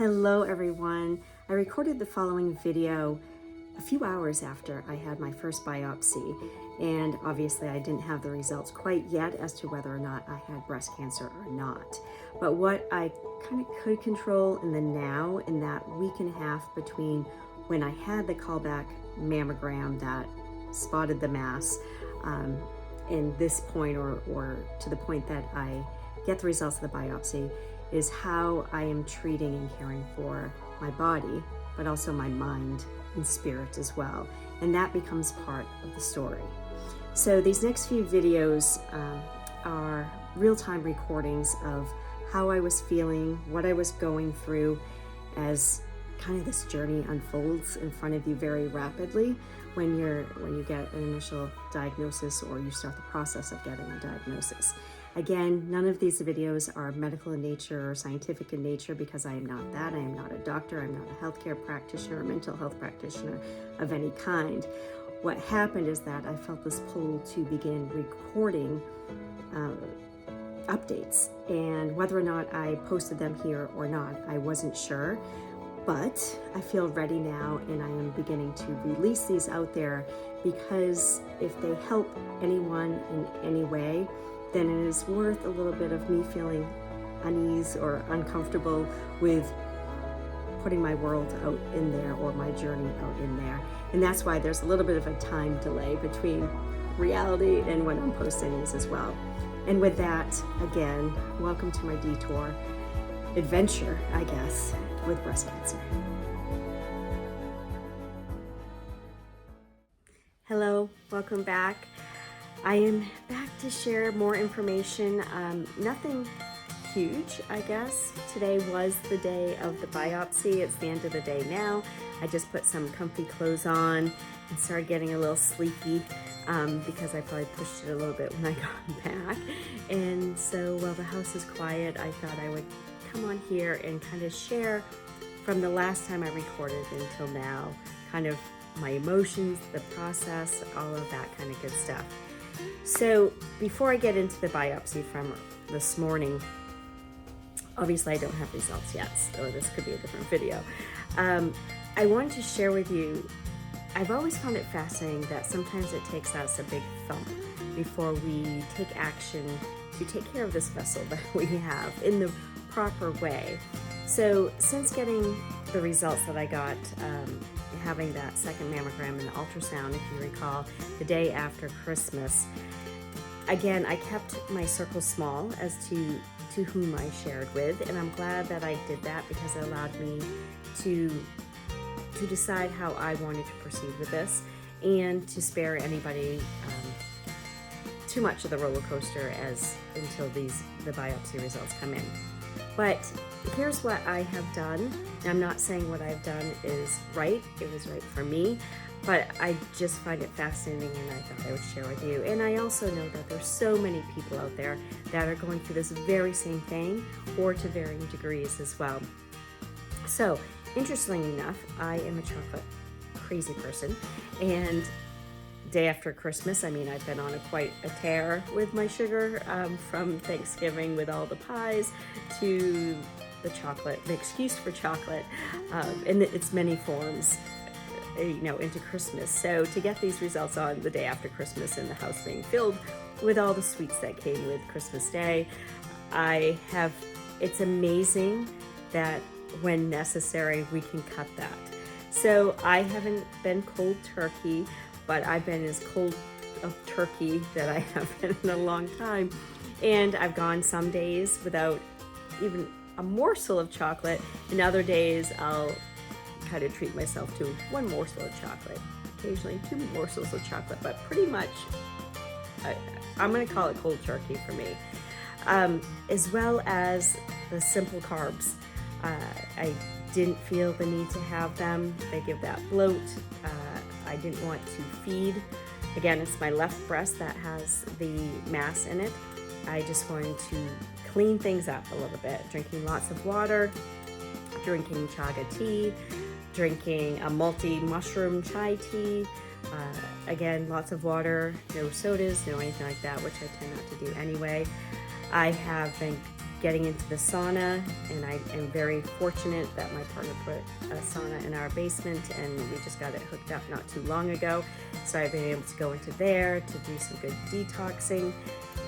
Hello everyone. I recorded the following video a few hours after I had my first biopsy, and obviously I didn't have the results quite yet as to whether or not I had breast cancer or not. But what I kind of could control in the now, in that week and a half between when I had the callback mammogram that spotted the mass, in this point or to the point that I get the results of the biopsy, is how I am treating and caring for my body, but also my mind and spirit as well. And that becomes part of the story. So these next few videos are real-time recordings of how I was feeling, what I was going through as kind of this journey unfolds in front of you very rapidly when you get an initial diagnosis or you start the process of getting a diagnosis. Again, none of these videos are medical in nature or scientific in nature because I am not that. I am not a doctor. I'm not a healthcare practitioner or mental health practitioner of any kind. What happened is that I felt this pull to begin recording updates, and whether or not I posted them here or not, I wasn't sure. But I feel ready now, and I am beginning to release these out there because if they help anyone in any way, then it is worth a little bit of me feeling unease or uncomfortable with putting my world out in there or my journey out in there. And that's why there's a little bit of a time delay between reality and when I'm posting these as well. And with that, again, welcome to my detour adventure, I guess, with breast cancer. Hello, welcome back. I am back to share more information. Nothing huge, I guess. Today was the day of the biopsy. It's the end of the day now. I just put some comfy clothes on and started getting a little sleepy because I probably pushed it a little bit when I got back. And so while the house is quiet, I thought I would come on here and kind of share from the last time I recorded until now, kind of my emotions, the process, all of that kind of good stuff. So before I get into the biopsy from this morning, obviously I don't have results yet, so this could be a different video. I wanted to share with you, I've always found it fascinating that sometimes it takes us a big thump before we take action to take care of this vessel that we have in the proper way. So since getting the results that I got, having that second mammogram and the ultrasound, if you recall, the day after Christmas, again, I kept my circle small as to whom I shared with, and I'm glad that I did that because it allowed me to decide how I wanted to proceed with this and to spare anybody too much of the roller coaster until the biopsy results come in. But here's what I have done. Now, I'm not saying what I've done is right. It was right for me, but I just find it fascinating and I thought I would share with you. And I also know that there's so many people out there that are going through this very same thing or to varying degrees as well. So, interestingly enough, I am a chocolate crazy person, and day after Christmas, I mean, I've been on quite a tear with my sugar, from Thanksgiving with all the pies to the chocolate, the excuse for chocolate, in its many forms, into Christmas. So to get these results on the day after Christmas and the house being filled with all the sweets that came with Christmas Day, it's amazing that when necessary, we can cut that. So I haven't been cold turkey, but I've been as cold of turkey that I have been in a long time. And I've gone some days without even a morsel of chocolate, and other days I'll kind of treat myself to one morsel of chocolate, occasionally 2 morsels of chocolate, but pretty much I'm gonna call it cold turkey for me. As well as the simple carbs. I didn't feel the need to have them. They give that bloat. I didn't want to feed. Again, it's my left breast that has the mass in it. I just wanted to clean things up a little bit, drinking lots of water, drinking chaga tea, drinking a multi-mushroom chai tea. Again, lots of water, no sodas, no anything like that, which I tend not to do anyway. I have been getting into the sauna, and I am very fortunate that my partner put a sauna in our basement, and we just got it hooked up not too long ago. So I've been able to go into there to do some good detoxing,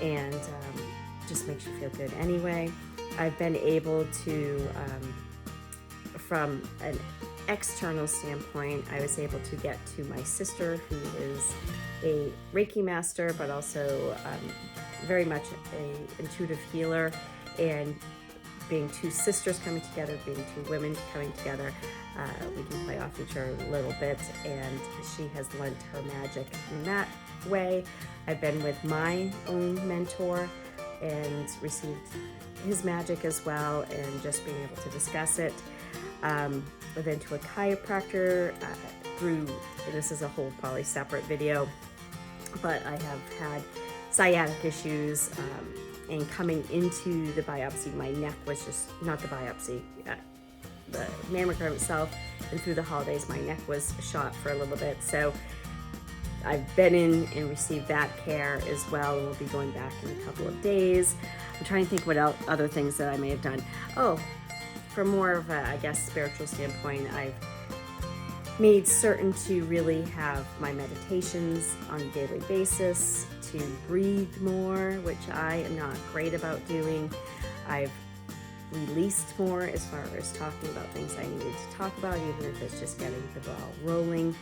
and just makes you feel good anyway. I've been able to, from an external standpoint, I was able to get to my sister, who is a Reiki master, but also very much an intuitive healer. And being two sisters coming together, being two women coming together, we can play off each other a little bit, and she has lent her magic in that way. I've been with my own mentor and received his magic as well, and just being able to discuss it. I've been to a chiropractor through, and this is a whole probably separate video, but I have had sciatic issues, and coming into the biopsy, my neck was just, not the biopsy, the mammogram itself, and through the holidays, my neck was shot for a little bit. So I've been in and received that care as well, and we'll be going back in a couple of days. I'm trying to think what other things that I may have done. Oh, from more of a, I guess, spiritual standpoint, I've made certain to really have my meditations on a daily basis, to breathe more, which I am not great about doing. I've released more as far as talking about things I needed to talk about, even if it's just getting the ball rolling.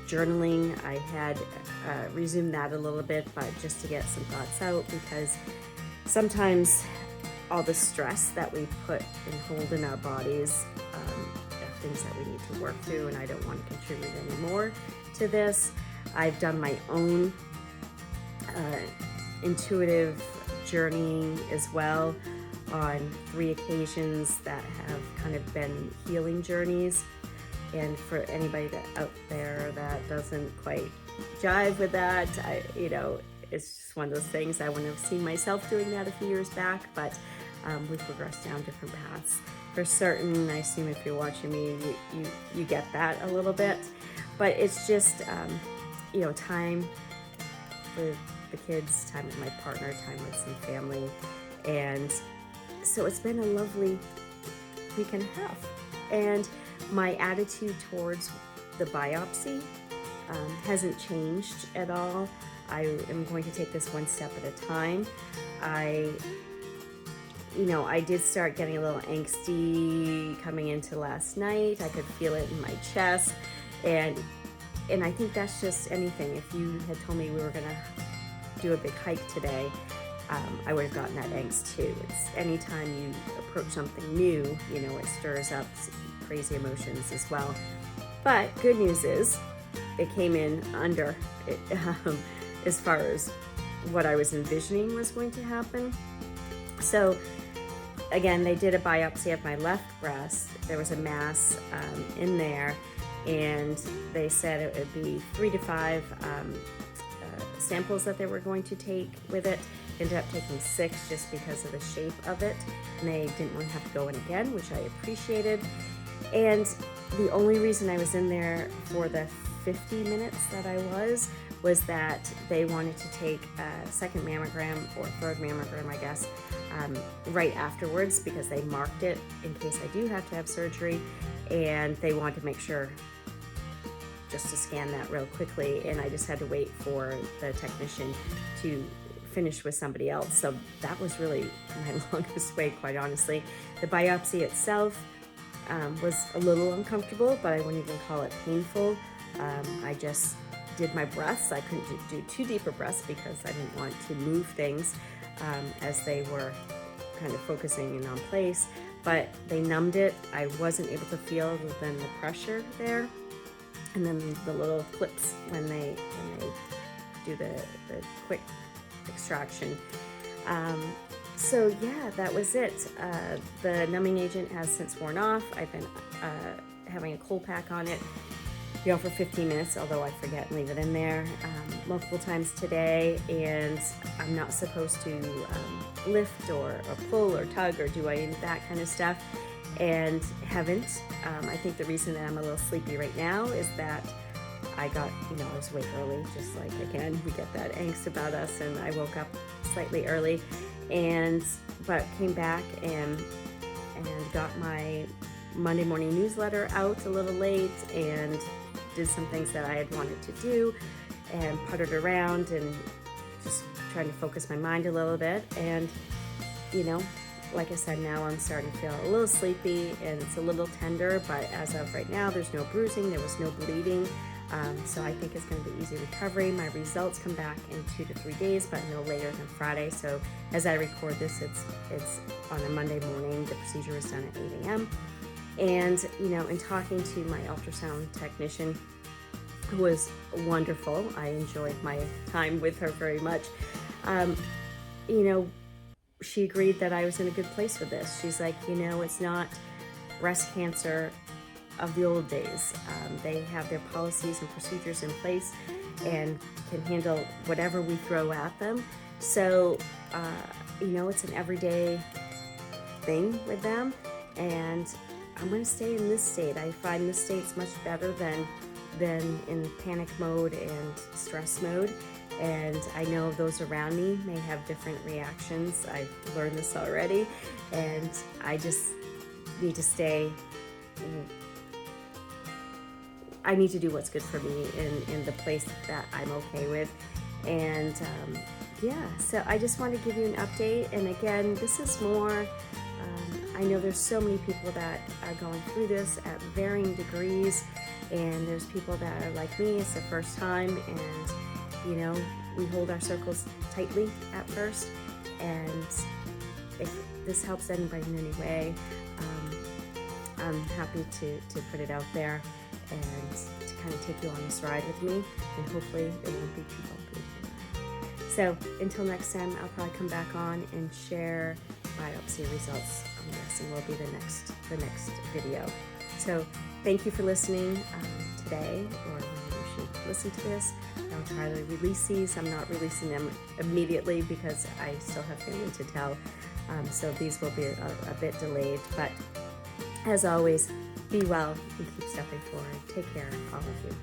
Journaling, I had resumed that a little bit, but just to get some thoughts out, because sometimes all the stress that we put and hold in our bodies are things that we need to work through, and I don't want to contribute any more to this. I've done my own intuitive journeying as well on 3 occasions that have kind of been healing journeys. And for anybody out there that doesn't quite jive with that, it's just one of those things. I wouldn't have seen myself doing that a few years back, but we've progressed down different paths. For certain, I assume if you're watching me, you get that a little bit. But it's just, time with the kids, time with my partner, time with some family. And so it's been a lovely week and a half. And my attitude towards the biopsy hasn't changed at all. I am going to take this one step at a time. I did start getting a little angsty coming into last night. I could feel it in my chest. And I think that's just anything. If you had told me we were gonna do a big hike today, I would have gotten that angst too. It's anytime you approach something new, it stirs up crazy emotions as well. But good news is it came in under as far as what I was envisioning was going to happen. So again, they did a biopsy of my left breast. There was a mass in there, and they said it would be 3 to 5 samples that they were going to take with it. Ended up taking 6 just because of the shape of it, and they didn't want to have to go in again, which I appreciated. And the only reason I was in there for the 50 minutes that I was that they wanted to take a second mammogram, or third mammogram, I guess, right afterwards, because they marked it in case I do have to have surgery, and they wanted to make sure just to scan that real quickly, and I just had to wait for the technician to finish with somebody else. So that was really my longest wait, quite honestly. The biopsy itself was a little uncomfortable, but I wouldn't even call it painful. I just did my breaths. I couldn't do too deep of breaths because I didn't want to move things as they were kind of focusing in on place, but they numbed it. I wasn't able to feel other than the pressure there, and then the little clips when they do the quick extraction. So yeah, that was it. The numbing agent has since worn off. I've been having a cold pack on it, for 15 minutes, although I forget and leave it in there multiple times today. And I'm not supposed to lift or pull or tug or do any of that kind of stuff, and haven't. I think the reason that I'm a little sleepy right now is that I got, I was awake early, just like, again, we get that angst about us, and I woke up slightly early, and but came back and got my Monday morning newsletter out a little late and did some things that I had wanted to do and puttered around and just trying to focus my mind a little bit. And, like I said, now I'm starting to feel a little sleepy and it's a little tender, but as of right now, there's no bruising, there was no bleeding. So I think it's going to be easy recovery. My results come back in 2 to 3 days, but no later than Friday. So as I record this, it's on a Monday morning. The procedure was done at 8 a.m. And, in talking to my ultrasound technician, who was wonderful, I enjoyed my time with her very much. She agreed that I was in a good place with this. She's like, it's not breast cancer of the old days. They have their policies and procedures in place and can handle whatever we throw at them. So, it's an everyday thing with them. And I'm going to stay in this state. I find this state's much better than in panic mode and stress mode. And I know those around me may have different reactions. I've learned this already. And I just need to stay. I need to do what's good for me in the place that I'm okay with. And so I just want to give you an update. And again, this is more, I know there's so many people that are going through this at varying degrees. And there's people that are like me, it's the first time. And, we hold our circles tightly at first. And if this helps anybody in any way, I'm happy to put it out there and to kind of take you on this ride with me, and hopefully it won't be too bumpy. So until next time, I'll probably come back on and share biopsy results. I'm guessing will be the next video. So thank you for listening today, or when you should listen to this. I'll try to release these. I'm not releasing them immediately because I still have family to tell. So these will be a bit delayed, but as always, be well and keep stepping forward. Take care, all of you.